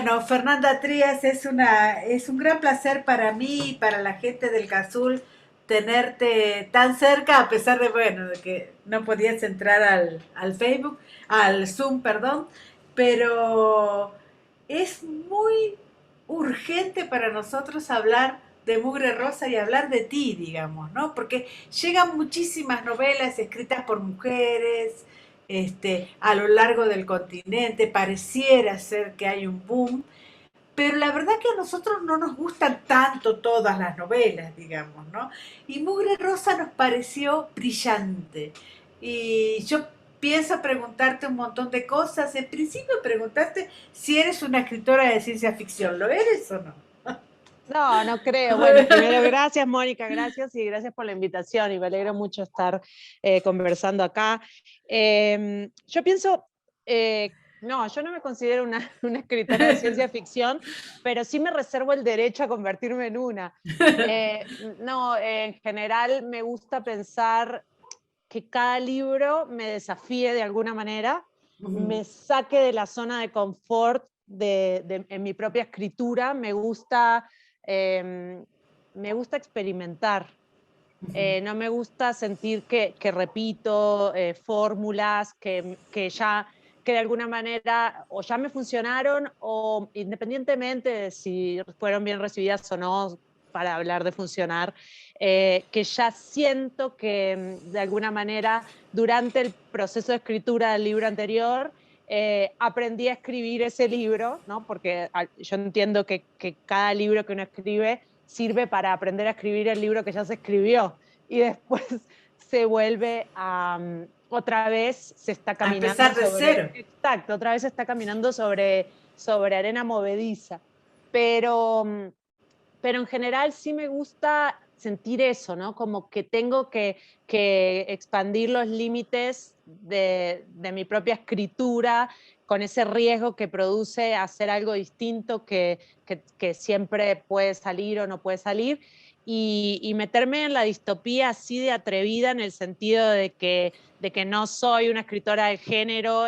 Bueno, Fernanda Trías, es un gran placer para mí y para la gente del Cazul tenerte tan cerca, a pesar de, bueno, de que no podías entrar al Facebook, al Zoom, perdón, pero es muy urgente para nosotros hablar de Mugre Rosa y hablar de ti, digamos, ¿no? Porque llegan muchísimas novelas escritas por mujeres, a lo largo del continente, pareciera ser que hay un boom, pero la verdad que a nosotros no nos gustan tanto todas las novelas, digamos, ¿no? Y Mugre Rosa nos pareció brillante. Y yo pienso preguntarte un montón de cosas. En principio preguntarte si eres una escritora de ciencia ficción. ¿Lo eres o no? No, no creo. Bueno, primero gracias, Mónica, gracias y gracias por la invitación y me alegro mucho estar conversando acá. Yo pienso, no, yo no me considero una, una escritora de ciencia ficción, pero sí me reservo el derecho a convertirme en una. No, en general me gusta pensar que cada libro me desafíe de alguna manera, me saque de la zona de confort en mi propia escritura, eh, me gusta experimentar. No me gusta sentir que repito fórmulas que de alguna manera o ya me funcionaron o independientemente de si fueron bien recibidas o no, para hablar de funcionar, que ya siento que de alguna manera durante el proceso de escritura del libro anterior aprendí a escribir ese libro, ¿no? Porque yo entiendo que cada libro que uno escribe sirve para aprender a escribir el libro que ya se escribió y después se vuelve a, otra vez se está A caminando empezar de sobre, cero. exacto, otra vez se está caminando sobre arena movediza. Pero, pero en general sí me gusta sentir eso, ¿no? Como que tengo que expandir los límites de mi propia escritura con ese riesgo que produce hacer algo distinto que siempre puede salir o no puede salir y meterme en la distopía así de atrevida en el sentido de que no soy una escritora del género,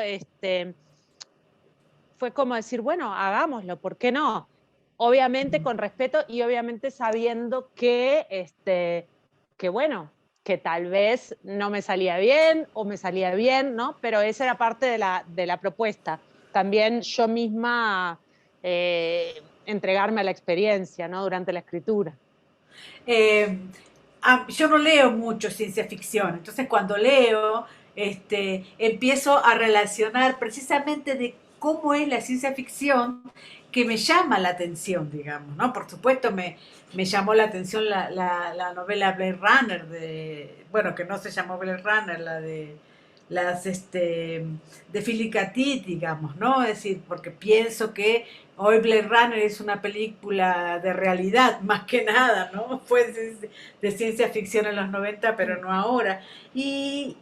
fue como decir, bueno, hagámoslo, ¿por qué no? Obviamente con respeto y obviamente sabiendo que bueno, que tal vez no me salía bien o me salía bien, ¿no? Pero esa era parte de la propuesta. También yo misma entregarme a la experiencia, ¿no? Durante la escritura. Eh, yo no leo mucho ciencia ficción, entonces cuando leo, empiezo a relacionar precisamente de cómo es la ciencia ficción que me llama la atención, digamos, ¿no? Por supuesto me llamó la atención la novela Blade Runner, bueno, que no se llamó Blade Runner, la de las de Philip K. Dick, digamos, ¿no? Es decir, porque pienso que hoy Blade Runner es una película de realidad, más que nada, ¿no? Fue de ciencia ficción en los 90, pero no ahora. Y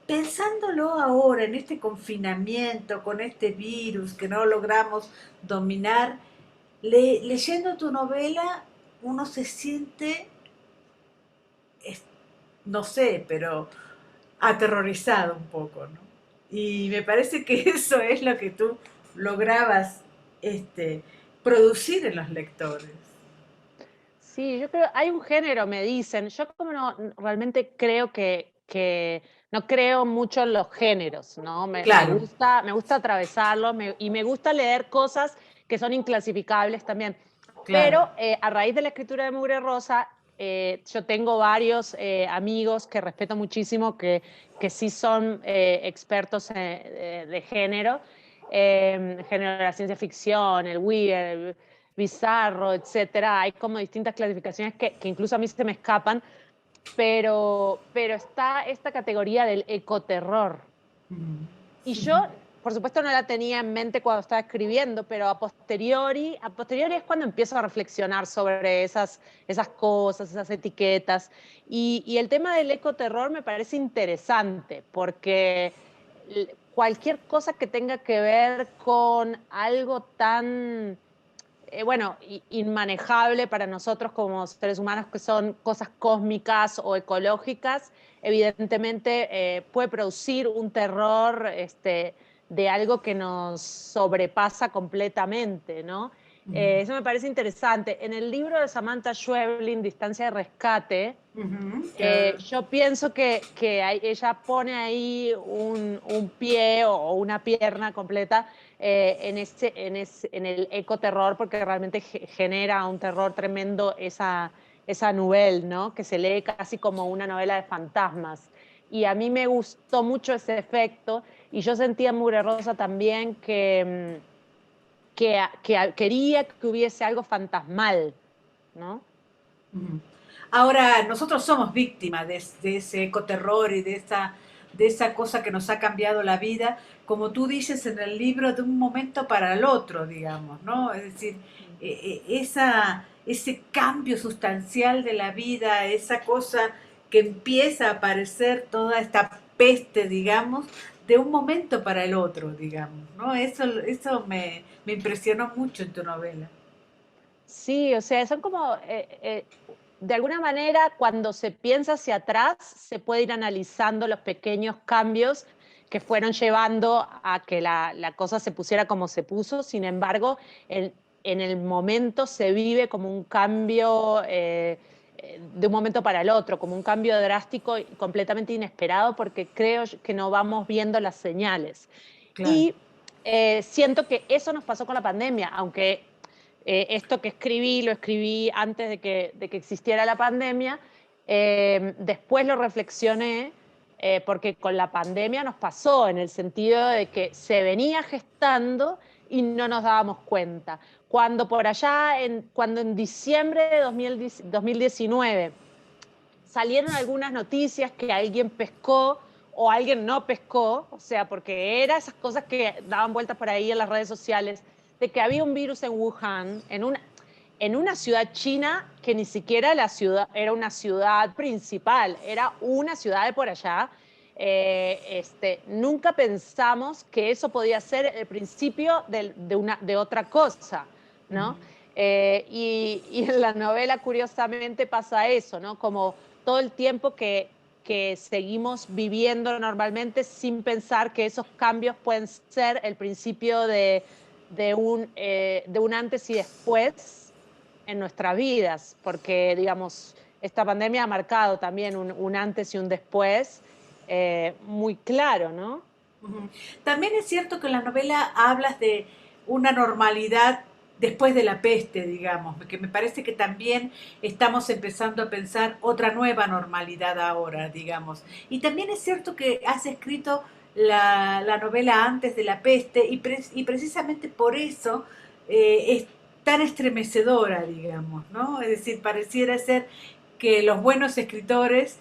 pensándolo ahora, en este confinamiento, con este virus que no logramos dominar, leyendo tu novela, uno se siente, es- no sé, pero aterrorizado un poco, ¿no? Y me parece que eso es lo que tú lograbas producir en los lectores. Sí, yo creo, hay un género, me dicen, yo como no, realmente creo que no creo mucho en los géneros, ¿no? Claro, Me gusta atravesarlo y me gusta leer cosas que son inclasificables también. claro. Pero a raíz de la escritura de Mugre Rosa, yo tengo varios amigos que respeto muchísimo, que sí son expertos de género, género de la ciencia ficción, el queer, bizarro, etcétera. Hay como distintas clasificaciones que incluso a mí se me escapan, pero está esta categoría del ecoterror. Y yo, por supuesto, no la tenía en mente cuando estaba escribiendo, pero a posteriori es cuando empiezo a reflexionar sobre esas cosas, esas etiquetas. Y el tema del ecoterror me parece interesante, porque cualquier cosa que tenga que ver con algo tan bueno, inmanejable para nosotros como seres humanos, que son cosas cósmicas o ecológicas, evidentemente puede producir un terror de algo que nos sobrepasa completamente, ¿no? Eso me parece interesante. En el libro de Samantha Schweblin, Distancia de Rescate, yo pienso que ella pone ahí un pie o una pierna completa en el ecoterror, porque realmente genera un terror tremendo esa novela, ¿no? Que se lee casi como una novela de fantasmas. Y a mí me gustó mucho ese efecto, y yo sentía en Mugre Rosa también que quería que hubiese algo fantasmal, ¿no? Ujú. Ahora, nosotros somos víctimas de ese ecoterror y de esa cosa que nos ha cambiado la vida, como tú dices en el libro, de un momento para el otro, digamos, ¿no? Es decir, ese cambio sustancial de la vida, esa cosa que empieza a aparecer, toda esta peste, digamos, de un momento para el otro, digamos, ¿no? Eso me impresionó mucho en tu novela. Sí, o sea, son como, de alguna manera, cuando se piensa hacia atrás, se puede ir analizando los pequeños cambios que fueron llevando a que la cosa se pusiera como se puso. Sin embargo, en el momento se vive como un cambio de un momento para el otro, como un cambio drástico y completamente inesperado, porque creo que no vamos viendo las señales. Claro. Y siento que eso nos pasó con la pandemia, aunque esto que escribí lo escribí antes de que existiera la pandemia. Después lo reflexioné porque con la pandemia nos pasó en el sentido de que se venía gestando y no nos dábamos cuenta. Cuando por allá, cuando en diciembre de 2019 salieron algunas noticias que alguien pescó o alguien no pescó, o sea, porque eran esas cosas que daban vueltas por ahí en las redes sociales, de que había un virus en Wuhan, en una ciudad china que ni siquiera la ciudad, era una ciudad principal, era una ciudad de por allá. Nunca pensamos que eso podía ser el principio de otra cosa, ¿no? Y en la novela, curiosamente, pasa eso, ¿no? Como todo el tiempo que seguimos viviendo normalmente sin pensar que esos cambios pueden ser el principio de un antes y después en nuestras vidas, porque, digamos, esta pandemia ha marcado también un antes y un después muy claro, ¿no? Ujú. También es cierto que en la novela hablas de una normalidad después de la peste, digamos, que me parece que también estamos empezando a pensar otra nueva normalidad ahora, digamos. Y también es cierto que has escrito la novela antes de la peste y precisamente por eso es tan estremecedora, digamos, ¿no? Es decir, pareciera ser que los buenos escritores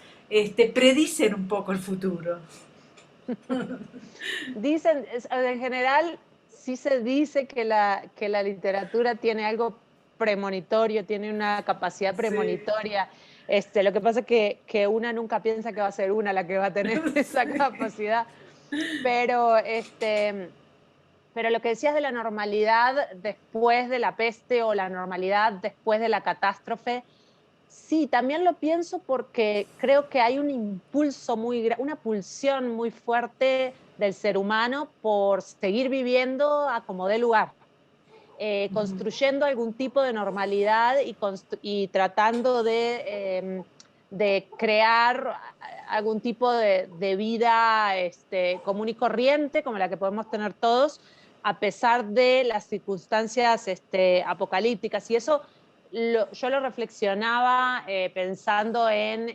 predicen un poco el futuro. Dicen, en general, sí se dice que la literatura tiene algo premonitorio, tiene una capacidad Sí. premonitoria. Lo que pasa es que una nunca piensa que va a ser una la que va a tener esa Sí. capacidad, pero, pero lo que decías de la normalidad después de la peste o la normalidad después de la catástrofe, sí, también lo pienso porque creo que hay un impulso una pulsión muy fuerte del ser humano por seguir viviendo a como dé lugar, Ujú. construyendo algún tipo de normalidad y tratando de crear algún tipo de vida común y corriente, como la que podemos tener todos, a pesar de las circunstancias apocalípticas. Y eso yo lo reflexionaba pensando en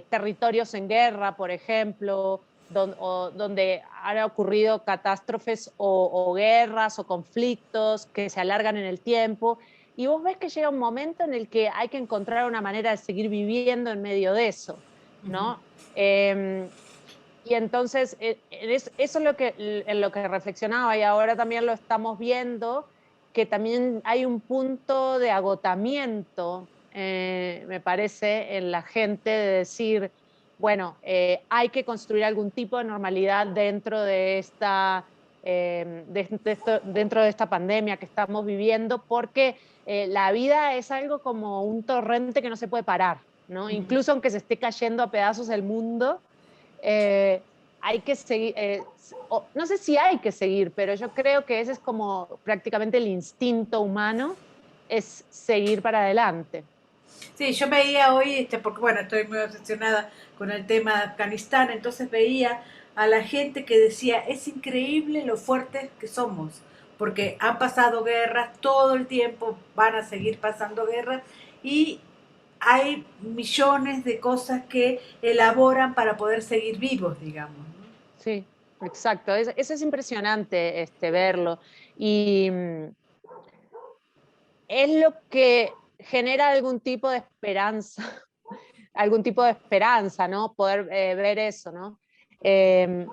territorios en guerra, por ejemplo, donde han ocurrido catástrofes o guerras o conflictos que se alargan en el tiempo. Y vos ves que llega un momento en el que hay que encontrar una manera de seguir viviendo en medio de eso, Ujú. ¿no? Eh, y entonces, eso es en lo que reflexionaba y ahora también lo estamos viendo, que también hay un punto de agotamiento, me parece, en la gente de decir, bueno, hay que construir algún tipo de normalidad dentro de dentro de esta pandemia que estamos viviendo, porque la vida es algo como un torrente que no se puede parar, ¿no? Ujú. Incluso aunque se esté cayendo a pedazos el mundo, eh, hay que seguir, no sé si hay que seguir, pero yo creo que ese es como prácticamente el instinto humano, es seguir para adelante. Sí, yo veía hoy, porque bueno, estoy muy obsesionada con el tema de Afganistán, entonces veía a la gente que decía, es increíble lo fuertes que somos, porque han pasado guerras todo el tiempo, van a seguir pasando guerras y hay millones de cosas que elaboran para poder seguir vivos, digamos, ¿no? Sí, exacto. Eso es impresionante verlo. Y es lo que genera algún tipo de esperanza, algún tipo de esperanza, ¿no? Poder ver eso, ¿no? Eh,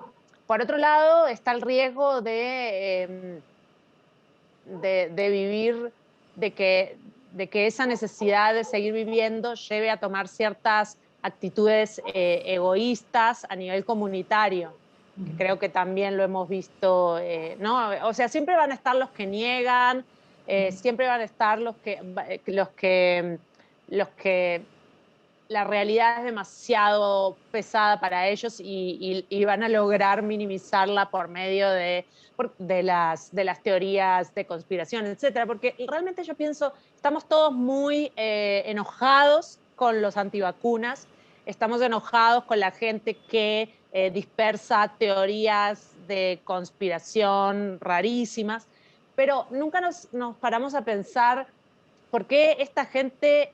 por otro lado, está el riesgo de vivir, de que esa necesidad de seguir viviendo lleve a tomar ciertas actitudes egoístas a nivel comunitario, que creo que también lo hemos visto, ¿no? O sea, siempre van a estar los que niegan, siempre van a estar los que la realidad es demasiado pesada para ellos y van a lograr minimizarla por medio de las teorías de conspiración, etcétera. Porque realmente yo pienso, estamos todos muy enojados con los antivacunas, estamos enojados con la gente que dispersa teorías de conspiración rarísimas, pero nunca nos paramos a pensar por qué esta gente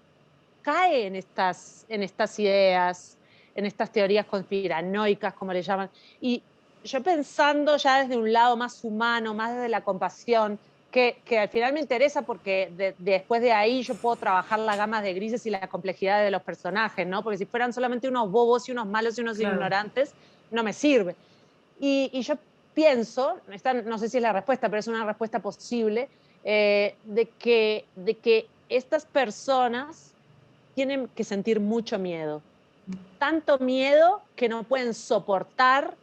cae en estas ideas, en estas teorías conspiranoicas, como le llaman. Y yo pensando ya desde un lado más humano, más desde la compasión, que al final me interesa porque después de ahí yo puedo trabajar la gama de grises y la complejidad de los personajes, ¿no? Porque si fueran solamente unos bobos y unos malos y unos Claro. ignorantes, no me sirve. Y yo pienso, no sé si es la respuesta, pero es una respuesta posible, de que estas personas tienen que sentir mucho miedo. Tanto miedo que no pueden soportar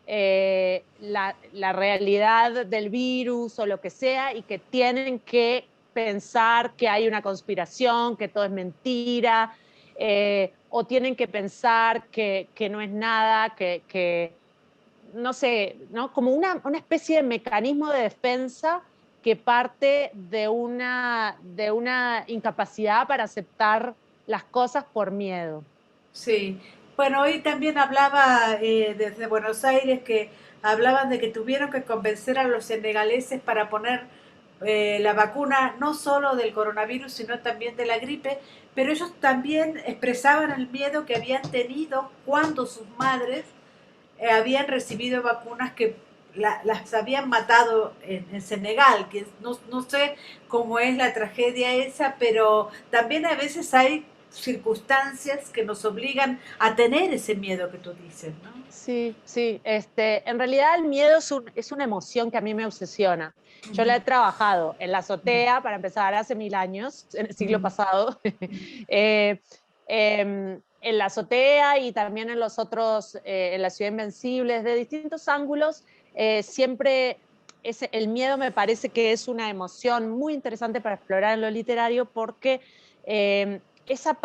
la realidad del virus o lo que sea y que tienen que pensar que hay una conspiración, que todo es mentira, o tienen que pensar que no es nada, que no sé, ¿no? Como una especie de mecanismo de defensa que parte de una incapacidad para aceptar las cosas por miedo. Sí, bueno, hoy también hablaba desde Buenos Aires que hablaban de que tuvieron que convencer a los senegaleses para poner la vacuna no solo del coronavirus, sino también de la gripe, pero ellos también expresaban el miedo que habían tenido cuando sus madres habían recibido vacunas que las habían matado en Senegal, que no sé cómo es la tragedia esa, pero también a veces hay circunstancias que nos obligan a tener ese miedo que tú dices, ¿no? Sí, sí. En realidad el miedo es una emoción que a mí me obsesiona. Yo la he trabajado en la azotea, para empezar, hace 1000 años, en el siglo pasado, eh, en la azotea y también en los otros, en la Ciudad Invencible, de distintos ángulos. Siempre el miedo me parece que es una emoción muy interesante para explorar en lo literario porque esa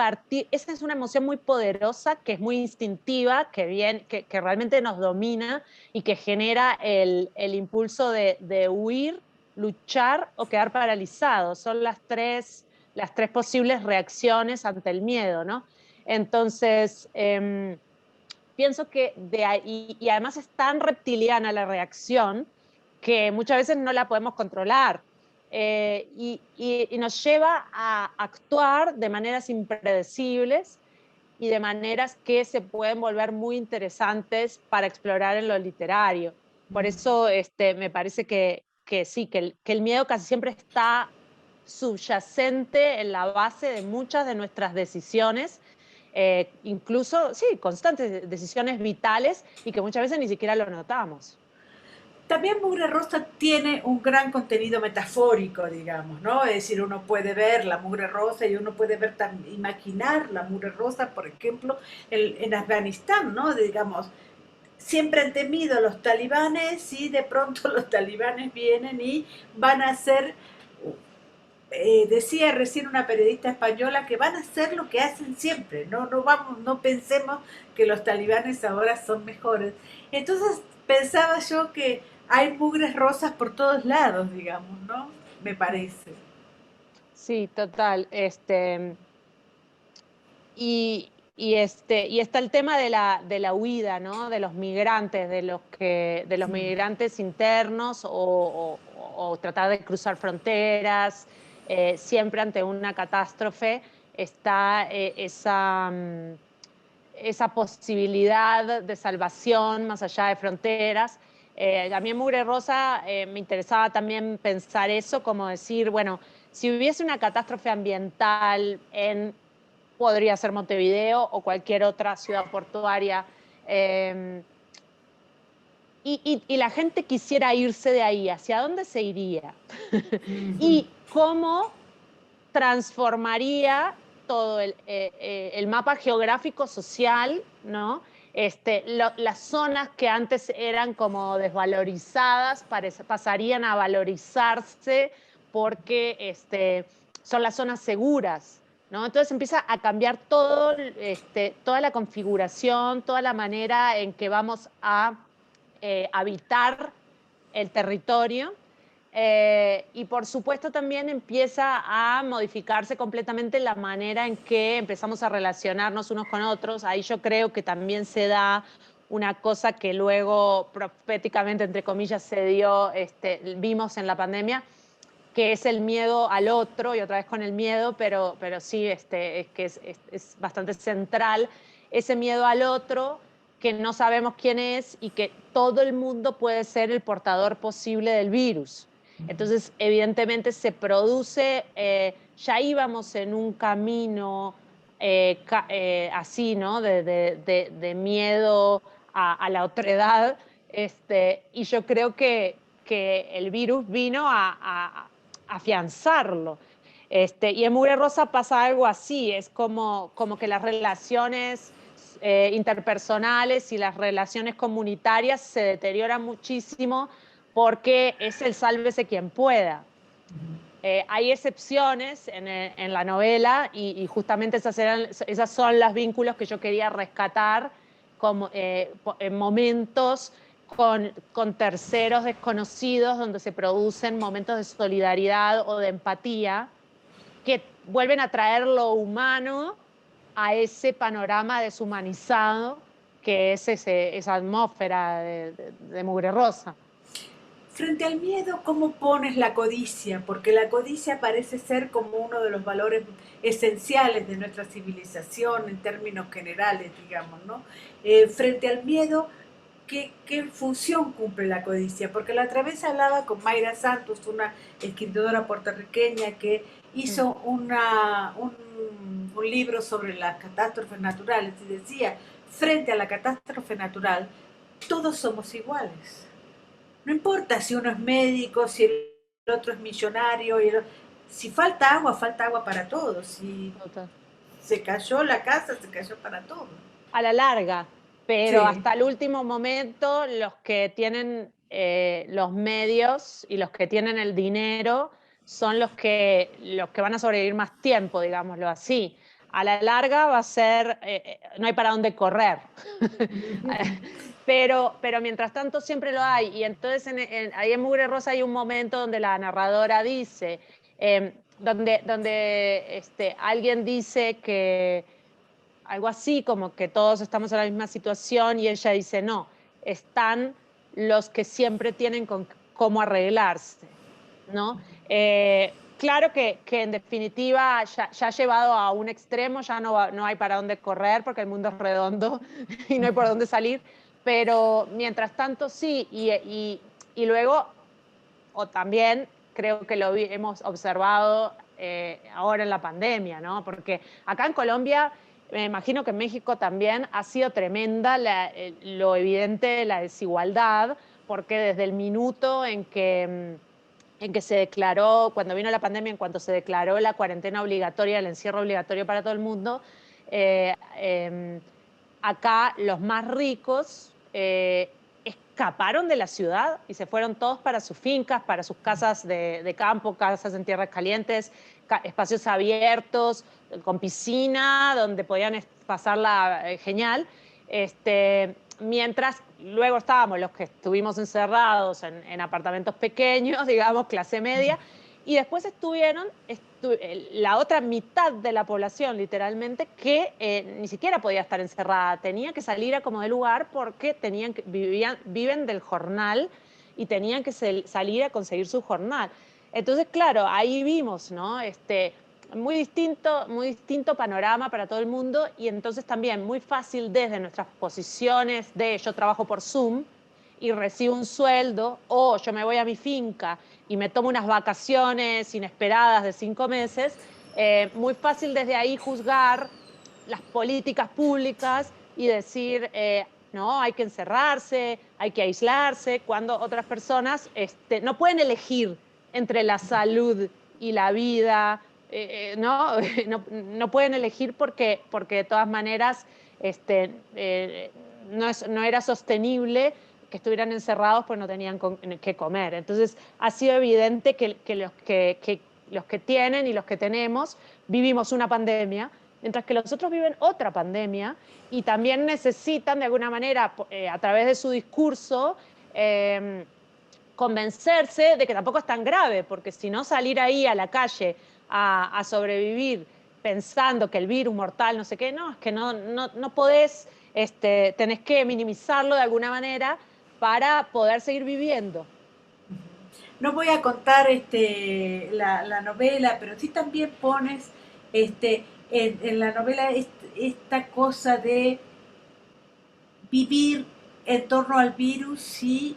es una emoción muy poderosa, que es muy instintiva, que realmente nos domina y que genera el impulso de huir, luchar o quedar paralizado. Son las tres posibles reacciones ante el miedo, ¿no? Entonces, pienso que de ahí, y además es tan reptiliana la reacción que muchas veces no la podemos controlar. Y nos lleva a actuar de maneras impredecibles y de maneras que se pueden volver muy interesantes para explorar en lo literario. Por eso me parece que sí, que el miedo casi siempre está subyacente en la base de muchas de nuestras decisiones, incluso, sí, constantes decisiones vitales y que muchas veces ni siquiera lo notamos. También Mugre Rosa tiene un gran contenido metafórico, digamos, ¿no? Es decir, uno puede ver la mugre rosa y uno puede ver, imaginar la mugre rosa, por ejemplo, en Afganistán, ¿no? Digamos, siempre han temido los talibanes y de pronto los talibanes vienen y van a hacer, decía recién una periodista española, que van a hacer lo que hacen siempre, no, no pensemos que los talibanes ahora son mejores. Entonces pensaba yo que hay mugres rosas por todos lados, digamos, ¿no? Me parece. Sí, total. Y está el tema de la huida, ¿no? De los migrantes, de los migrantes internos o tratar de cruzar fronteras. Siempre ante una catástrofe está esa posibilidad de salvación más allá de fronteras. A mí en Mugre Rosa me interesaba también pensar eso, como decir, bueno, si hubiese una catástrofe ambiental podría ser Montevideo o cualquier otra ciudad portuaria, y la gente quisiera irse de ahí, ¿hacia dónde se iría? ¿Y cómo transformaría todo el mapa geográfico social, ¿no? Las zonas que antes eran como desvalorizadas pasarían a valorizarse porque son las zonas seguras, ¿no? Entonces empieza a cambiar toda la configuración, toda la manera en que vamos a habitar el territorio. Y por supuesto también empieza a modificarse completamente la manera en que empezamos a relacionarnos unos con otros. Ahí yo creo que también se da una cosa que luego proféticamente, entre comillas, vimos en la pandemia, que es el miedo al otro, y otra vez con el miedo, pero sí, es que es bastante central, ese miedo al otro, que no sabemos quién es y que todo el mundo puede ser el portador posible del virus. Entonces, evidentemente se produce, ya íbamos en un camino así, ¿no? De miedo a la otredad, y yo creo que el virus vino a afianzarlo. Y en Mugre Rosa pasa algo así, es como que las relaciones interpersonales y las relaciones comunitarias se deterioran muchísimo porque es el sálvese quien pueda. Hay excepciones en la novela y justamente esas son los vínculos que yo quería rescatar como, en momentos con terceros desconocidos donde se producen momentos de solidaridad o de empatía que vuelven a traer lo humano a ese panorama deshumanizado que es esa atmósfera de Mugre Rosa. Frente al miedo, ¿cómo pones la codicia? Porque la codicia parece ser como uno de los valores esenciales de nuestra civilización en términos generales, digamos, ¿no? Frente al miedo, ¿qué función cumple la codicia? Porque la otra vez hablaba con Mayra Santos, una escritora puertorriqueña que hizo un libro sobre las catástrofes naturales y decía, frente a la catástrofe natural, todos somos iguales. No importa si uno es médico, si el otro es millonario, si falta agua para todos. Si Total. se cayó la casa, se cayó para todos. A la larga, pero Sí. hasta el último momento los que tienen los medios y los que tienen el dinero son los que van a sobrevivir más tiempo, digámoslo así. A la larga va a ser, no hay para dónde correr. Pero mientras tanto siempre lo hay. Y entonces ahí en Mugre Rosa hay un momento donde la narradora dice, donde alguien dice que algo así como que todos estamos en la misma situación y ella dice, no, están los que siempre tienen cómo arreglarse, ¿no? Claro que en definitiva ya llevado a un extremo ya no hay para dónde correr porque el mundo es redondo y no hay por dónde salir, pero mientras tanto sí, y luego, o también creo que hemos observado ahora en la pandemia, ¿no? Porque acá en Colombia, me imagino que en México también ha sido tremenda lo evidente de la desigualdad, porque desde el minuto en que se declaró, cuando vino la pandemia, en cuanto se declaró la cuarentena obligatoria, el encierro obligatorio para todo el mundo, eh, eh, acá los más ricos escaparon de la ciudad y se fueron todos para sus fincas, para sus casas de campo, casas en tierras calientes, espacios abiertos, con piscina, donde podían pasarla genial. Mientras luego estábamos los que estuvimos encerrados en apartamentos pequeños, digamos, clase media, y después estuvieron la otra mitad de la población, literalmente, que ni siquiera podía estar encerrada, tenía que salir a como de lugar porque viven del jornal y tenían que salir a conseguir su jornal. Entonces, claro, ahí vimos, ¿no? Muy distinto panorama para todo el mundo y entonces también muy fácil desde nuestras posiciones de yo trabajo por Zoom y recibo un sueldo o yo me voy a mi finca y me tomo unas vacaciones inesperadas de 5 meses, muy fácil desde ahí juzgar las políticas públicas y decir, no, hay que encerrarse, hay que aislarse, cuando otras personas no pueden elegir entre la salud y la vida, ¿no? No pueden elegir porque de todas maneras no era sostenible que estuvieran encerrados pues no tenían que comer. Entonces ha sido evidente que los que tienen y los que tenemos vivimos una pandemia, mientras que los otros viven otra pandemia y también necesitan de alguna manera, a través de su discurso, convencerse de que tampoco es tan grave, porque si no salir ahí a la calle a sobrevivir pensando que el virus mortal, no sé qué, no, es que no podés, tenés que minimizarlo de alguna manera para poder seguir viviendo. No voy a contar la novela, pero sí también pones en la novela esta cosa de vivir en torno al virus, sí,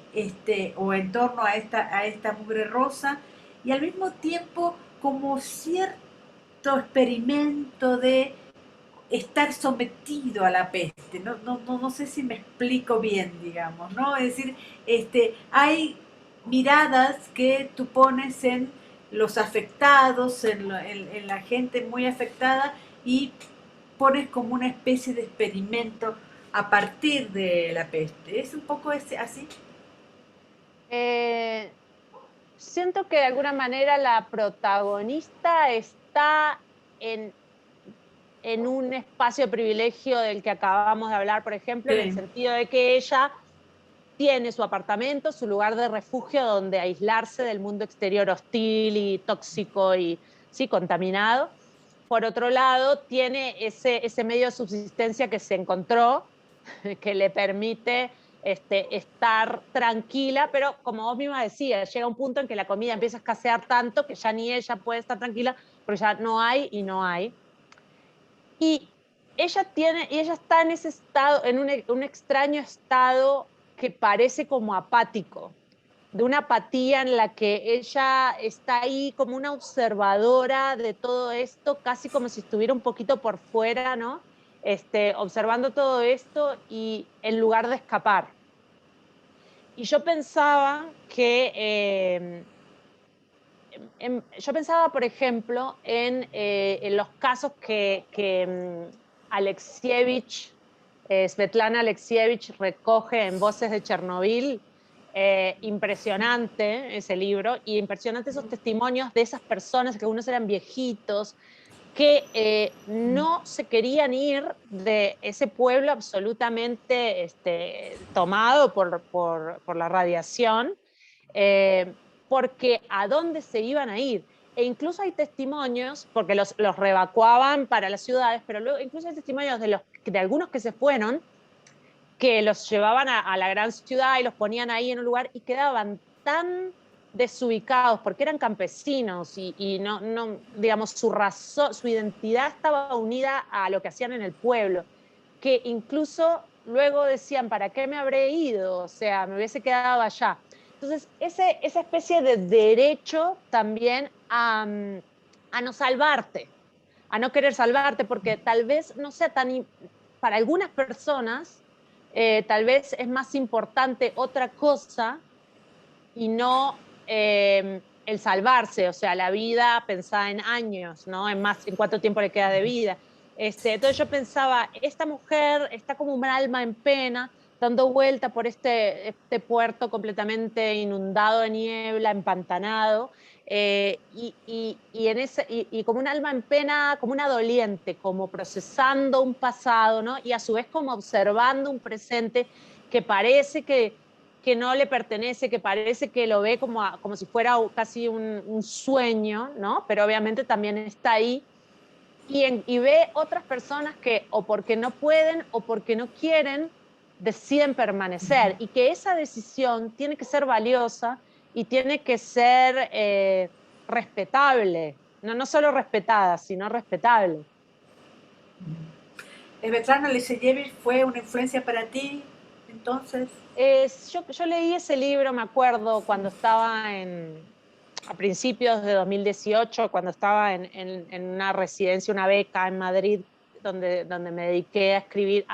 o en torno a esta mugre rosa, y al mismo tiempo como cierto experimento de estar sometido a la peste. No sé si me explico bien, digamos, ¿no? Es decir, hay miradas que tú pones en los afectados, en la gente muy afectada, y pones como una especie de experimento a partir de la peste. ¿Es un poco así? Eh, Siento que de alguna manera la protagonista está en, en un espacio de privilegio del que acabamos de hablar, por ejemplo, en el Sí. sentido de que ella tiene su apartamento, su lugar de refugio donde aislarse del mundo exterior hostil y tóxico y sí, contaminado. Por otro lado, tiene ese medio de subsistencia que se encontró, que le permite estar tranquila, pero como vos misma decías, llega un punto en que la comida empieza a escasear tanto que ya ni ella puede estar tranquila porque ya no hay y no hay. Y ella está en ese estado, en un extraño estado que parece como apático, de una apatía en la que ella está ahí como una observadora de todo esto, casi como si estuviera un poquito por fuera, ¿no? Observando todo esto y en lugar de escapar. Y yo pensaba yo pensaba, por ejemplo, en los casos que Alexievich, Svetlana Alexievich recoge en Voces de Chernobyl. Impresionante ese libro y impresionante esos testimonios de esas personas que algunos eran viejitos, que no se querían ir de ese pueblo absolutamente tomado por la radiación, eh, porque a dónde se iban a ir. E incluso hay testimonios, porque los reevacuaban para las ciudades, pero luego incluso hay testimonios de algunos que se fueron, que los llevaban a la gran ciudad y los ponían ahí en un lugar y quedaban tan desubicados porque eran campesinos y digamos, su identidad estaba unida a lo que hacían en el pueblo, que incluso luego decían, ¿para qué me habré ido? O sea, me hubiese quedado allá. Entonces, esa especie de derecho también a no salvarte, a no querer salvarte, porque tal vez no sea para algunas personas, tal vez es más importante otra cosa y no el salvarse, o sea, la vida pensada en años, ¿no? En cuánto tiempo le queda de vida. Entonces yo pensaba, esta mujer está como un alma en pena, dando vuelta por este puerto completamente inundado de niebla, empantanado, y como un alma en pena, como una doliente, como procesando un pasado, ¿no? Y a su vez como observando un presente que parece que no le pertenece, que parece que lo ve como si fuera casi un sueño, ¿no? Pero obviamente también está ahí y ve otras personas que o porque no pueden o porque no quieren deciden permanecer y que esa decisión tiene que ser valiosa y tiene que ser respetable, no solo respetada, sino respetable. Svetlana Alexievich fue una influencia para ti, entonces. Yo leí ese libro, me acuerdo, cuando estaba a principios de 2018, cuando estaba en una residencia, una beca en Madrid, donde me dediqué a escribir.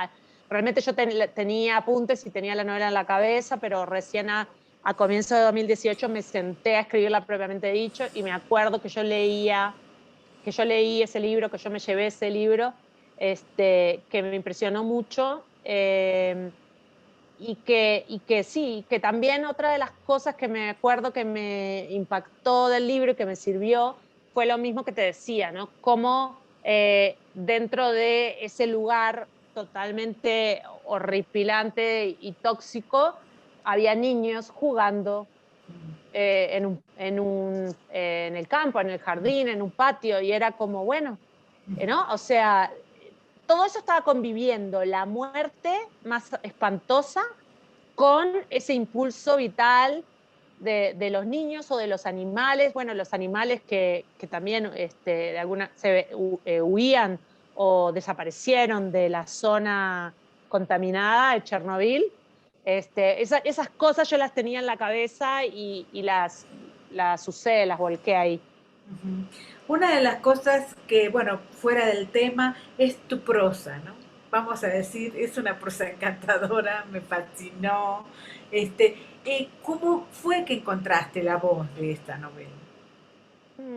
Realmente yo tenía apuntes y tenía la novela en la cabeza, pero recién a comienzos de 2018 me senté a escribirla propiamente dicho y me acuerdo que yo leí ese libro, que yo me llevé ese libro, que me impresionó mucho. Y que sí, que también otra de las cosas que me acuerdo que me impactó del libro y que me sirvió fue lo mismo que te decía, ¿no? Cómo dentro de ese lugar totalmente horripilante y tóxico había niños jugando en el campo, en el jardín, en un patio, y era como, bueno, ¿no? O sea, todo eso estaba conviviendo, la muerte más espantosa con ese impulso vital de los niños o de los animales, bueno, los animales que también de alguna huían o desaparecieron de la zona contaminada de Chernobyl. Esas cosas yo las tenía en la cabeza y las usé, las volqué ahí. Ujú. Una de las cosas que, bueno, fuera del tema, es tu prosa, ¿no? Vamos a decir, es una prosa encantadora, me fascinó. ¿Cómo fue que encontraste la voz de esta novela?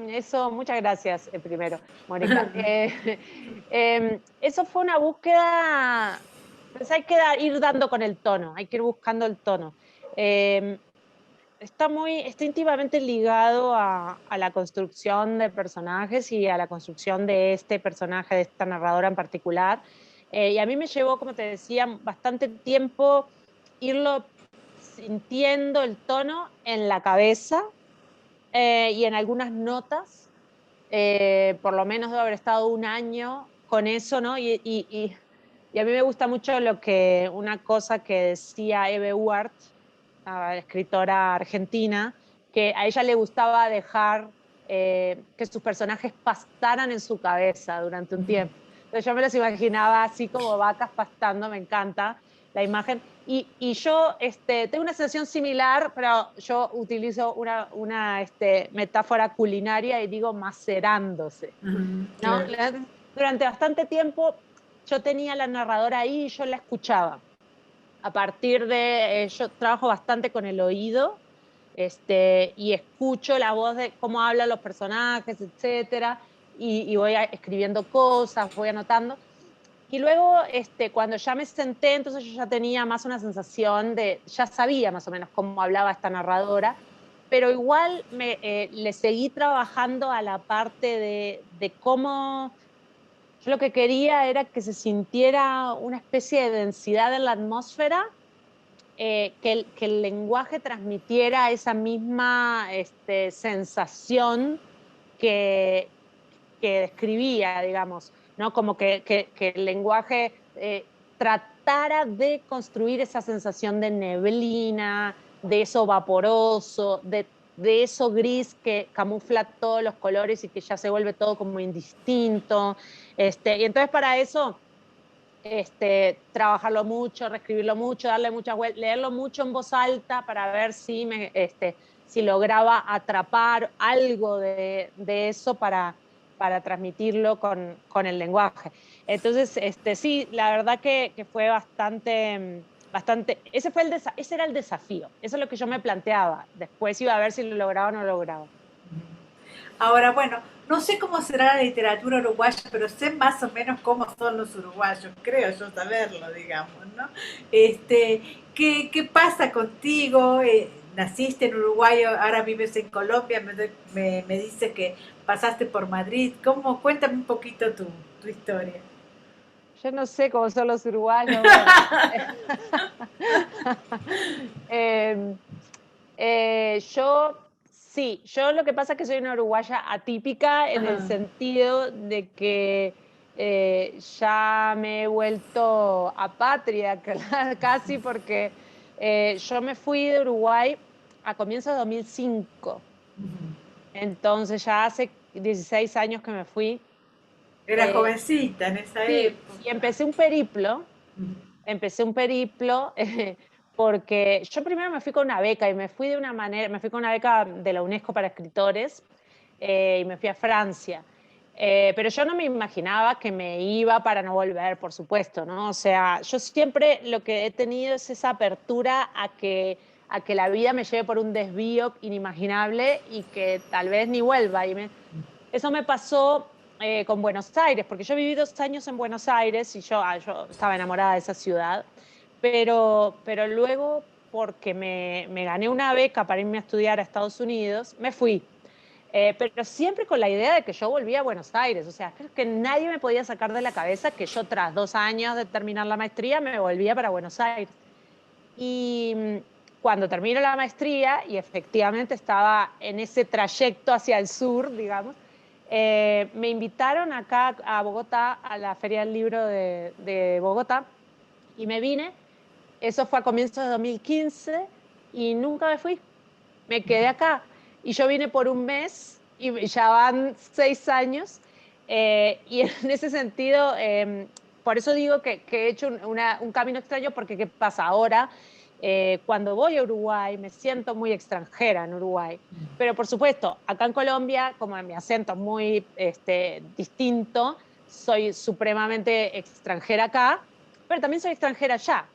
Eso, muchas gracias primero, Mónica. Eso fue una búsqueda, pues hay que ir dando con el tono, hay que ir buscando el tono. Eh, está íntimamente ligado a la construcción de personajes y a la construcción de este personaje, de esta narradora en particular. Y a mí me llevó, como te decía, bastante tiempo irlo sintiendo el tono en la cabeza y en algunas notas. Por lo menos debo haber estado un año con eso, ¿no? Y a mí me gusta mucho una cosa que decía Eve Uart, escritora argentina, que a ella le gustaba dejar que sus personajes pastaran en su cabeza durante un tiempo. Entonces yo me los imaginaba así como vacas pastando, me encanta la imagen. Y yo tengo una sensación similar, pero yo utilizo una metáfora culinaria y digo macerándose, Ujú, ¿no? claro. Durante bastante tiempo yo tenía la narradora ahí y yo la escuchaba. A partir yo trabajo bastante con el oído, y escucho la voz de cómo hablan los personajes, etcétera, y voy escribiendo cosas, voy anotando. Y luego, cuando ya me senté, entonces yo ya tenía más una sensación ya sabía más o menos cómo hablaba esta narradora, pero igual le seguí trabajando a la parte de cómo yo lo que quería era que se sintiera una especie de densidad en la atmósfera, que el lenguaje transmitiera esa misma sensación que, que describía, digamos, ¿no? Como que el lenguaje tratara de construir esa sensación de neblina, de eso vaporoso, de eso gris que camufla todos los colores y que ya se vuelve todo como indistinto. Y entonces para eso trabajarlo mucho, reescribirlo mucho, darle muchas vueltas, leerlo mucho en voz alta para ver si lograba atrapar algo de eso para transmitirlo con el lenguaje. Entonces, sí, la verdad que fue bastante, ese era el desafío, eso es lo que yo me planteaba. Después iba a ver si lo lograba o no lo lograba. Ahora, bueno, no sé cómo será la literatura uruguaya, pero sé más o menos cómo son los uruguayos, creo yo saberlo, digamos, ¿no? ¿Qué pasa contigo? Naciste en Uruguay, ahora vives en Colombia, me dice que pasaste por Madrid. ¿Cómo? Cuéntame un poquito tu historia. Yo no sé cómo son los uruguayos, bueno. Em, yo, sí, yo lo que pasa es que soy una uruguaya atípica en el Ajá. sentido de que ya me he vuelto apátrida casi porque yo me fui de Uruguay a comienzos de 2005. Ujú. Entonces ya hace 16 años que me fui. Era Eh, jovencita en esa sí, y época. Ujú. empecé un periplo porque yo primero me fui con una beca y me fui de una manera, me fui con una beca de la UNESCO para escritores y me fui a Francia. Pero yo no me imaginaba que me iba para no volver, por supuesto, ¿no? O sea, yo siempre lo que he tenido es esa apertura a que la vida me lleve por un desvío inimaginable y que tal vez ni vuelva. Eso me pasó con Buenos Aires, porque yo viví 2 años en Buenos Aires y yo estaba enamorada de esa ciudad, pero luego, porque me gané una beca para irme a estudiar a Estados Unidos, me fui. Pero siempre con la idea de que yo volvía a Buenos Aires. O sea, creo que nadie me podía sacar de la cabeza que yo tras 2 años de terminar la maestría me volvía para Buenos Aires. Y cuando termino la maestría, y efectivamente estaba en ese trayecto hacia el sur, digamos, me invitaron acá a Bogotá, a la Feria del Libro de Bogotá, y me vine. Eso fue a comienzos de 2015 y nunca me fui. Me quedé acá. Y yo vine por un mes y ya van 6 años. Y en ese sentido, por eso digo que he hecho un camino extraño, porque ¿qué pasa? Ahora, cuando voy a Uruguay, me siento muy extranjera en Uruguay. Pero por supuesto, acá en Colombia, como mi acento es muy distinto, soy supremamente extranjera acá, pero también soy extranjera allá.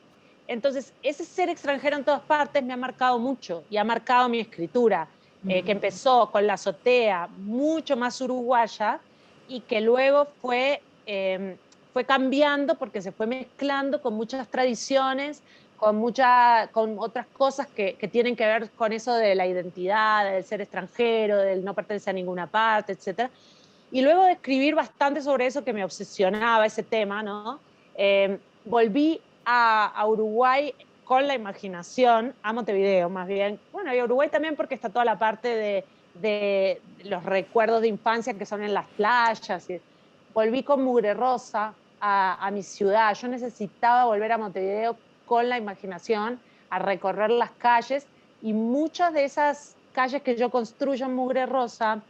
Entonces, ese ser extranjero en todas partes me ha marcado mucho y ha marcado mi escritura, que empezó con la azotea mucho más uruguaya y que luego fue cambiando porque se fue mezclando con muchas tradiciones, con otras cosas que tienen que ver con eso de la identidad, del ser extranjero, del no pertenecer a ninguna parte, etcétera. Y luego de escribir bastante sobre eso, que me obsesionaba ese tema, ¿no? Volví a Uruguay con la imaginación, a Montevideo más bien. Bueno, y a Uruguay también porque está toda la parte de los recuerdos de infancia que son en las playas. Volví con Mugre Rosa a mi ciudad. Yo necesitaba volver a Montevideo con la imaginación, a recorrer las calles, y muchas de esas calles que yo construyo en Mugre Rosa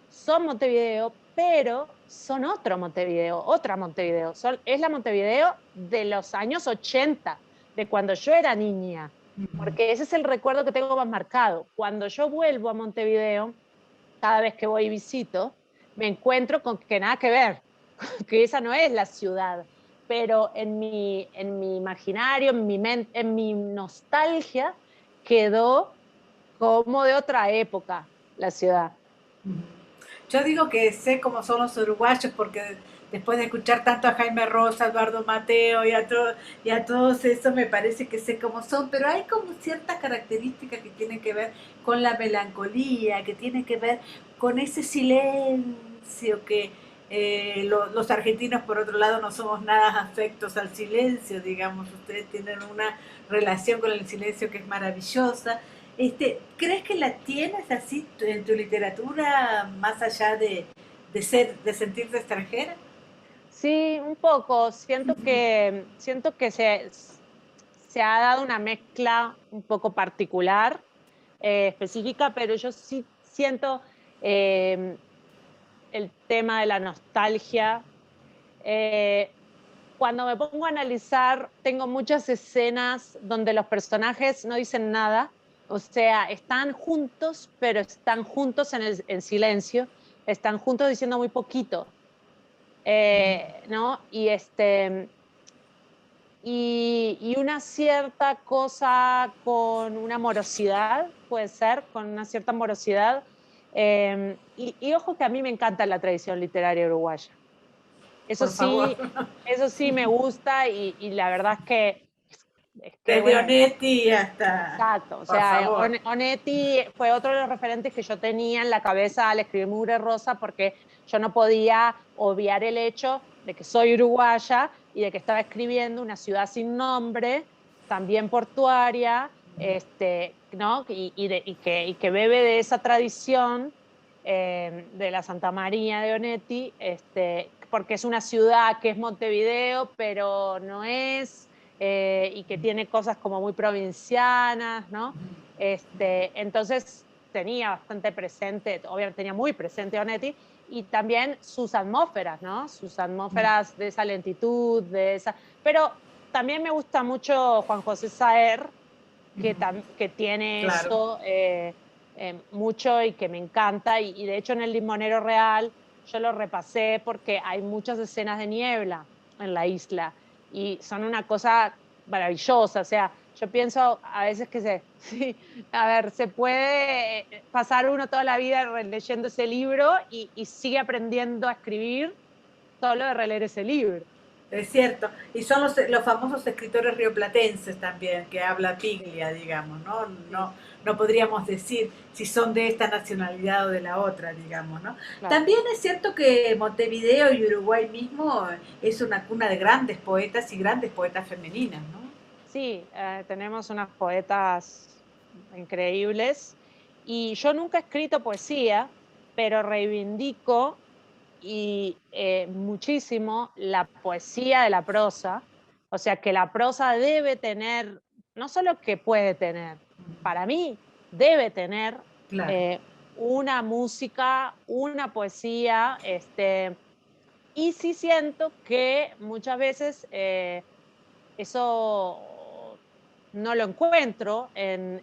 son Montevideo, pero son otro Montevideo, otra Montevideo. Es la Montevideo de los años 80, de cuando yo era niña, porque ese es el recuerdo que tengo más marcado. Cuando yo vuelvo a Montevideo, cada vez que voy y visito, me encuentro con que nada que ver, que esa no es la ciudad, pero en mi imaginario, en mi mente, en mi nostalgia, quedó como de otra época la ciudad. Yo digo que sé cómo son los uruguayos porque después de escuchar tanto a Jaime Rosa, Eduardo Mateo y a todos esos me parece que sé cómo son, pero hay como ciertas características que tienen que ver con la melancolía, que tienen que ver con ese silencio que los argentinos por otro lado no somos nada afectos al silencio, digamos, ustedes tienen una relación con el silencio que es maravillosa. ¿Crees que la tienes así en tu literatura más allá de sentirte extranjera? Sí, un poco. Siento que se ha dado una mezcla un poco particular, específica, pero yo sí siento eh, el tema de la nostalgia. Eh, Cuando me pongo a analizar, tengo muchas escenas donde los personajes no dicen nada, o sea, están juntos, pero están juntos en silencio, están juntos diciendo muy poquito. ¿No? Y una cierta cosa con una morosidad, puede ser, con una cierta morosidad, Y ojo que a mí me encanta la tradición literaria uruguaya. Por favor. Eso sí me gusta y la verdad es que, Desde bueno, Onetti hasta, exacto. O por sea, favor. Onetti fue otro de los referentes que yo tenía en la cabeza al escribir Mugre Rosa porque yo no podía obviar el hecho de que soy uruguaya y de que estaba escribiendo una ciudad sin nombre, también portuaria, ¿no? Y que bebe de esa tradición de la Santa María de Onetti, porque es una ciudad que es Montevideo, pero no es, y que tiene cosas como muy provincianas, ¿no? Entonces tenía bastante presente, obviamente tenía muy presente Onetti, y también sus atmósferas, ¿no? Sus atmósferas de esa lentitud, de esa... Pero también me gusta mucho Juan José Saer, que tiene Claro. eso mucho y que me encanta. Y de hecho en El Limonero Real yo lo repasé porque hay muchas escenas de niebla en la isla y son una cosa maravillosa. O sea, yo pienso a veces que sí, a ver, se puede pasar uno toda la vida releyendo ese libro y sigue aprendiendo a escribir solo de releer ese libro. Es cierto. Y son los famosos escritores rioplatenses también, que habla Sí, Piglia, digamos, ¿no? sí, No, no podríamos decir si son de esta nacionalidad o de la otra, digamos, ¿no? claro. También es cierto que Montevideo y Uruguay mismo es una cuna de grandes poetas y grandes poetas femeninas, ¿no? Sí, tenemos unas poetas increíbles y yo nunca he escrito poesía, pero reivindico muchísimo la poesía de la prosa, o sea que la prosa debe tener, no solo que puede tener, para mí debe tener Claro. eh, una música, una poesía, y sí siento que muchas veces eso no lo encuentro en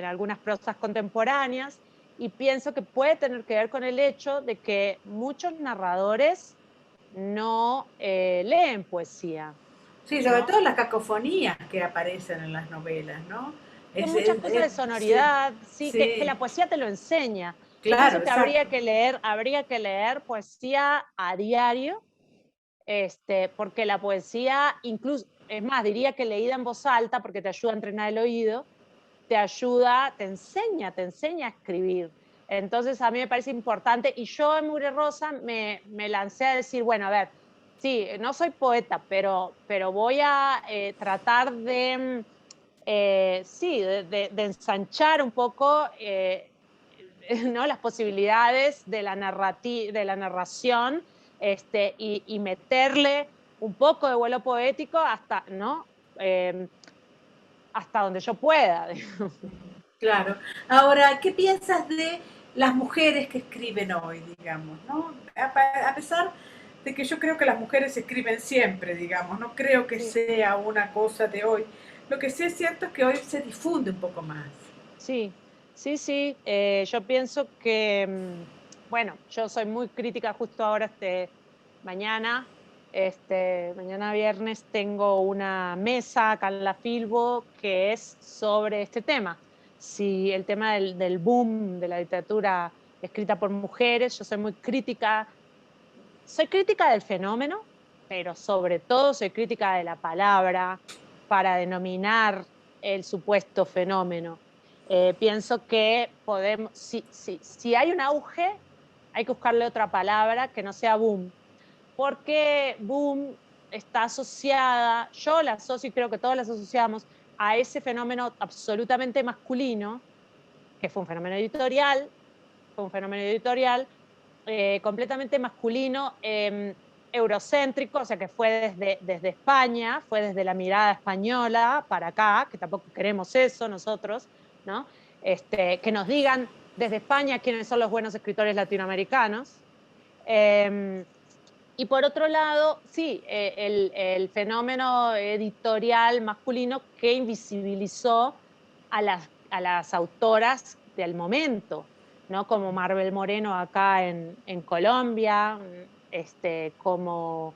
algunas prosas contemporáneas y pienso que puede tener que ver con el hecho de que muchos narradores no leen poesía, Sí, sobre ¿no? todo las cacofonías que aparecen en las novelas, ¿no? Con muchas cosas de Sí, sonoridad, sí, que sí, la poesía te lo enseña. Yo claro, pienso que exacto. habría que leer poesía a diario, porque la poesía, incluso, es más, diría que leída en voz alta, porque te ayuda a entrenar el oído, te ayuda, te enseña a escribir. Entonces a mí me parece importante y yo en Mugre Rosa me lancé a decir, bueno, a ver, sí, no soy poeta, pero voy a tratar de, sí, de ensanchar un poco ¿no? las posibilidades de de la narración y meterle un poco de vuelo poético hasta, ¿no? Hasta donde yo pueda. Claro. Ahora, ¿qué piensas de las mujeres que escriben hoy, digamos, ¿no? A pesar de que yo creo que las mujeres escriben siempre, digamos, no creo que Sí. sea una cosa de hoy. Lo que sí es cierto es que hoy se difunde un poco más. Sí, sí, sí. Yo pienso que, bueno, yo soy muy crítica justo ahora, mañana, mañana viernes tengo una mesa acá en la Filbo que es sobre este tema. Si el tema del boom de la literatura escrita por mujeres, yo soy crítica del fenómeno, pero sobre todo soy crítica de la palabra para denominar el supuesto fenómeno. Pienso que podemos, si hay un auge, hay que buscarle otra palabra que no sea boom, porque boom está asociada, yo la asocio y creo que todos las asociamos a ese fenómeno absolutamente masculino, que fue un fenómeno editorial completamente masculino, eurocéntrico, o sea que fue desde España, fue desde la mirada española para acá, que tampoco queremos eso nosotros, ¿no? Que nos digan desde España quiénes son los buenos escritores latinoamericanos. Eh, y por otro lado, sí, el fenómeno editorial masculino que invisibilizó a las autoras del momento, ¿no? Como Maribel Moreno acá en Colombia, como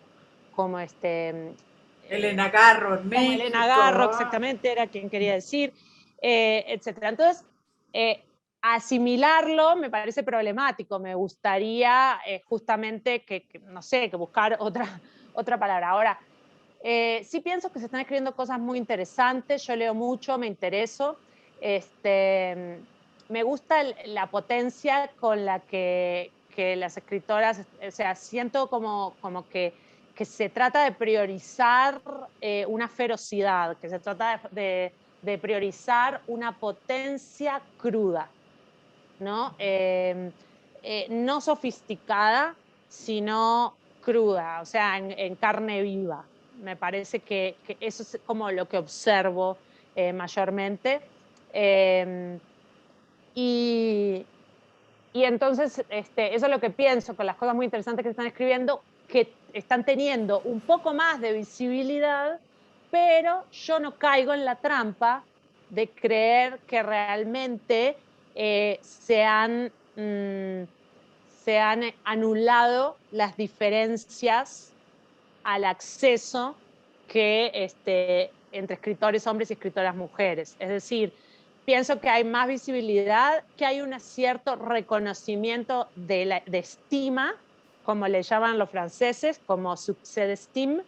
Elena Garro en como Elena Garro, México. exactamente, era quien quería decir, etcétera. Entonces, eh, asimilarlo me parece problemático. Me gustaría justamente no sé, que buscar otra palabra. Ahora, sí pienso que se están escribiendo cosas muy interesantes. Yo leo mucho, me intereso. Me gusta la potencia con la que las escritoras, o sea, siento como que se trata de priorizar una ferocidad, que se trata de priorizar una potencia cruda, ¿no? No sofisticada, sino cruda, o sea, en carne viva. Me parece que eso es como lo que observo mayormente. Eh, y, y entonces, eso es lo que pienso con las cosas muy interesantes que están escribiendo, que están teniendo un poco más de visibilidad, pero yo no caigo en la trampa de creer que realmente se han anulado las diferencias al acceso que entre escritores hombres y escritoras mujeres. Es decir, pienso que hay más visibilidad, que hay un cierto reconocimiento de estima, como le llaman los franceses, como succès d'estime,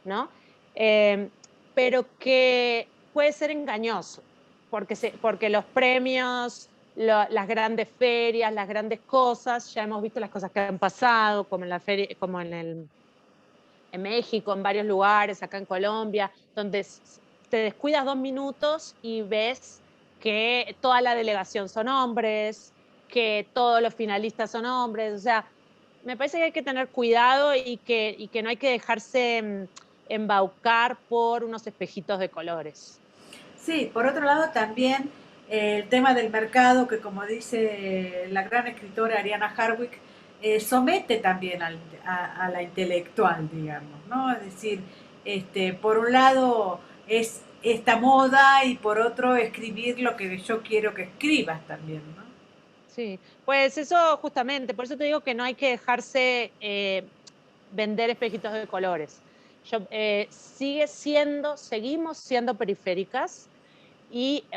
¿no? Eh, pero que puede ser engañoso, porque los premios, las grandes ferias, las grandes cosas, ya hemos visto las cosas que han pasado, como en la feria, como en México, en varios lugares, acá en Colombia, donde te descuidas 2 minutos y ves que toda la delegación son hombres, que todos los finalistas son hombres. O sea, me parece que hay que tener cuidado y que no hay que dejarse embaucar por unos espejitos de colores. Sí, por otro lado también el tema del mercado, que como dice la gran escritora Ariana Harwick, somete también a la intelectual, digamos, ¿no? Es decir, por un lado es esta moda y por otro escribir lo que yo quiero que escribas también, ¿no? Sí, pues eso justamente, por eso te digo que no hay que dejarse vender espejitos de colores. Seguimos siendo periféricas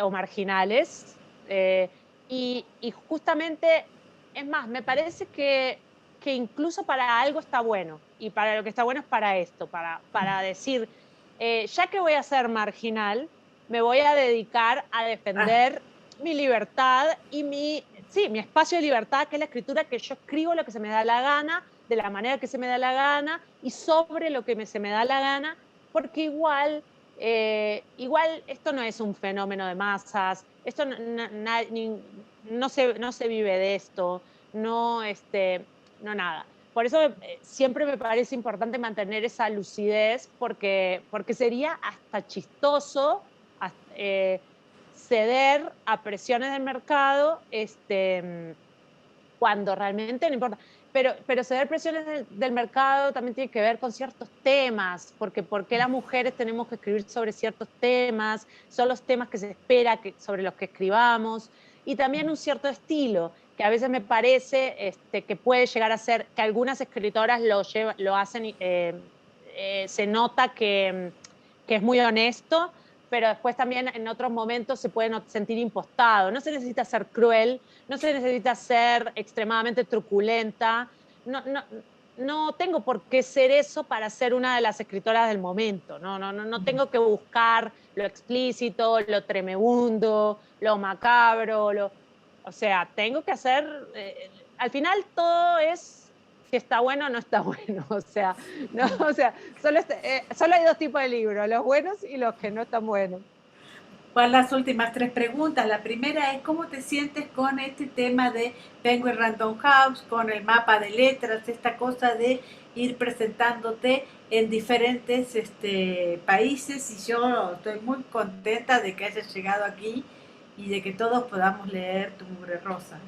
o marginales, y justamente, es más, me parece que incluso para algo está bueno, y para lo que está bueno es para esto, para decir, ya que voy a ser marginal, me voy a dedicar a Ah, defender mi libertad y sí, mi espacio de libertad, que es la escritura, que yo escribo lo que se me da la gana, de la manera que se me da la gana y sobre lo que se me da la gana, porque igual esto no es un fenómeno de masas, esto no se vive de esto, no nada. Por eso siempre me parece importante mantener esa lucidez, porque sería hasta chistoso ceder a presiones del mercado cuando realmente no importa. Pero ceder presiones del mercado también tiene que ver con ciertos temas, porque ¿por qué las mujeres tenemos que escribir sobre ciertos temas? Son los temas que se espera sobre los que escribamos, y también un cierto estilo, que a veces me parece que puede llegar a ser, que algunas escritoras lo hacen, se nota que es muy honesto, pero después también en otros momentos se puede sentir impostado. No se necesita ser cruel, no se necesita ser extremadamente truculenta. No tengo por qué ser eso para ser una de las escritoras del momento. No tengo que buscar lo explícito, lo tremebundo, lo macabro. O sea, tengo que hacer. Al final todo es si está bueno o no está bueno. O sea, no, o sea solo hay dos tipos de libros, los buenos y los que no están buenos. van las últimas tres preguntas. La primera es cómo te sientes con este tema de Penguin Random House, con el mapa de letras, esta cosa de ir presentándote en diferentes países, y yo estoy muy contenta de que hayas llegado aquí y de que todos podamos leer Tu Mugre Rosa.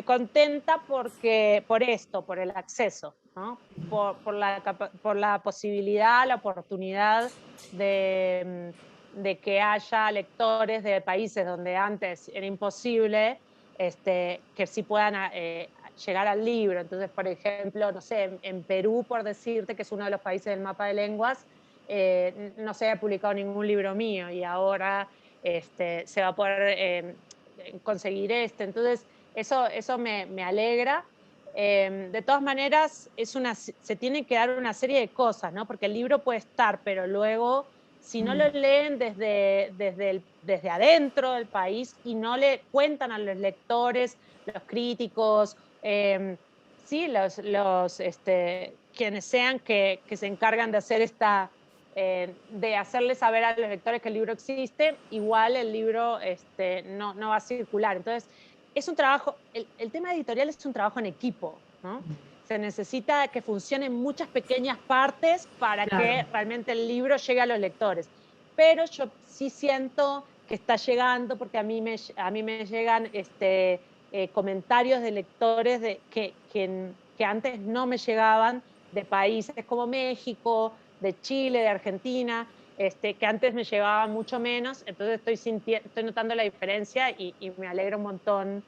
Contenta por el acceso, ¿no? Por la posibilidad, la oportunidad de que haya lectores de países donde antes era imposible, que sí puedan llegar al libro. Entonces, por ejemplo, no sé, en Perú, por decirte, que es uno de los países del mapa de lenguas, no se ha publicado ningún libro mío, y ahora se va a poder conseguir este. Entonces, eso me alegra. De todas maneras, se tiene que dar una serie de cosas, ¿no? Porque el libro puede estar, pero luego, si no lo leen desde adentro del país y no le cuentan a los lectores, los críticos, sí, quienes sean que se encargan de hacer de hacerles saber a los lectores que el libro existe, igual el libro no va a circular. Entonces, es un trabajo, el tema editorial es un trabajo en equipo, ¿no? Se necesita que funcionen muchas pequeñas partes para que realmente el libro llegue a los lectores. Pero yo sí siento que está llegando, porque a mí me llegan comentarios de lectores que antes no me llegaban, de países como México, de Chile, de Argentina, que antes me llevaba mucho menos. Entonces estoy notando la diferencia y me alegra un montón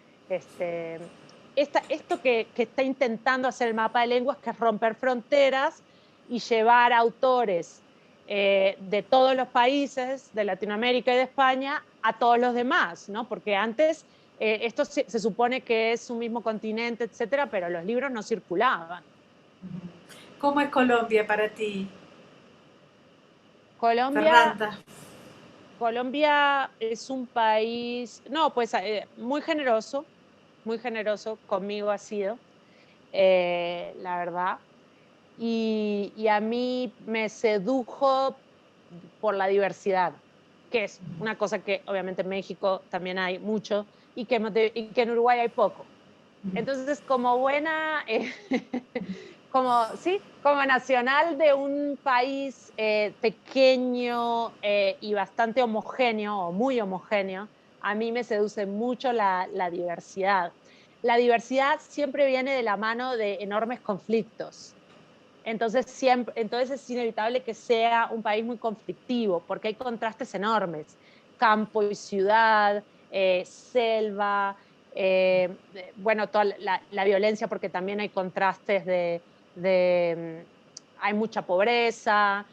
esto que está intentando hacer el mapa de lenguas, que es romper fronteras y llevar autores de todos los países de Latinoamérica y de España a todos los demás, ¿no? Porque antes esto se supone que es un mismo continente, etcétera, pero los libros no circulaban. ¿Cómo es Colombia para ti, Colombia, Fernanda? Colombia es un país, no, pues muy generoso conmigo ha sido, la verdad. Y a mí me sedujo por la diversidad, que es una cosa que obviamente en México también hay mucho y que en Uruguay hay poco. Entonces, como buena, como nacional de un país pequeño y bastante homogéneo, o muy homogéneo, a mí me seduce mucho la diversidad. La diversidad siempre viene de la mano de enormes conflictos. Entonces es inevitable que sea un país muy conflictivo, porque hay contrastes enormes, campo y ciudad, selva, bueno, toda la violencia, porque también hay contrastes hay mucha pobreza,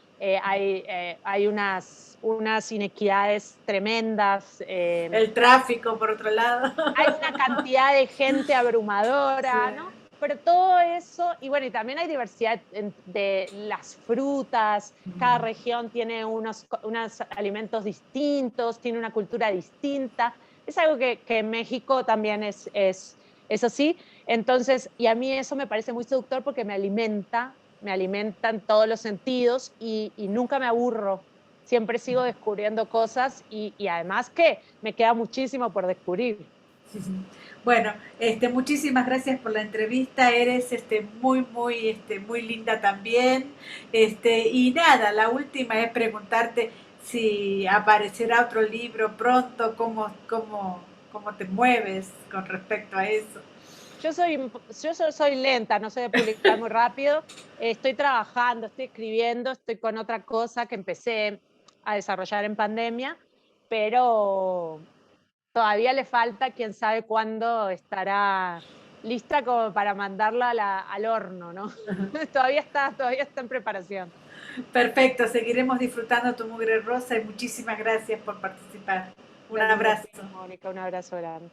hay unas inequidades tremendas. El tráfico, por otro lado. Hay una cantidad de gente abrumadora, ¿no? Pero todo eso, y bueno, y también hay diversidad de las frutas, cada región tiene unos alimentos distintos, tiene una cultura distinta. Es algo que en México también es así. Entonces, y a mí eso me parece muy seductor porque me alimenta en todos los sentidos y nunca me aburro. Siempre sigo descubriendo cosas y además que me queda muchísimo por descubrir. Bueno, muchísimas gracias por la entrevista. Eres muy linda también. Y nada, la última es preguntarte si aparecerá otro libro pronto, cómo te mueves con respecto a eso. Yo soy lenta, no sé de publicar muy rápido. Estoy trabajando, estoy escribiendo, estoy con otra cosa que empecé a desarrollar en pandemia, pero todavía le falta, quién sabe cuándo estará lista como para mandarla al horno, ¿no? Todavía está en preparación. Perfecto, seguiremos disfrutando tu mugre rosa y muchísimas gracias por participar. Un Gracias, abrazo. Mónica, un abrazo grande.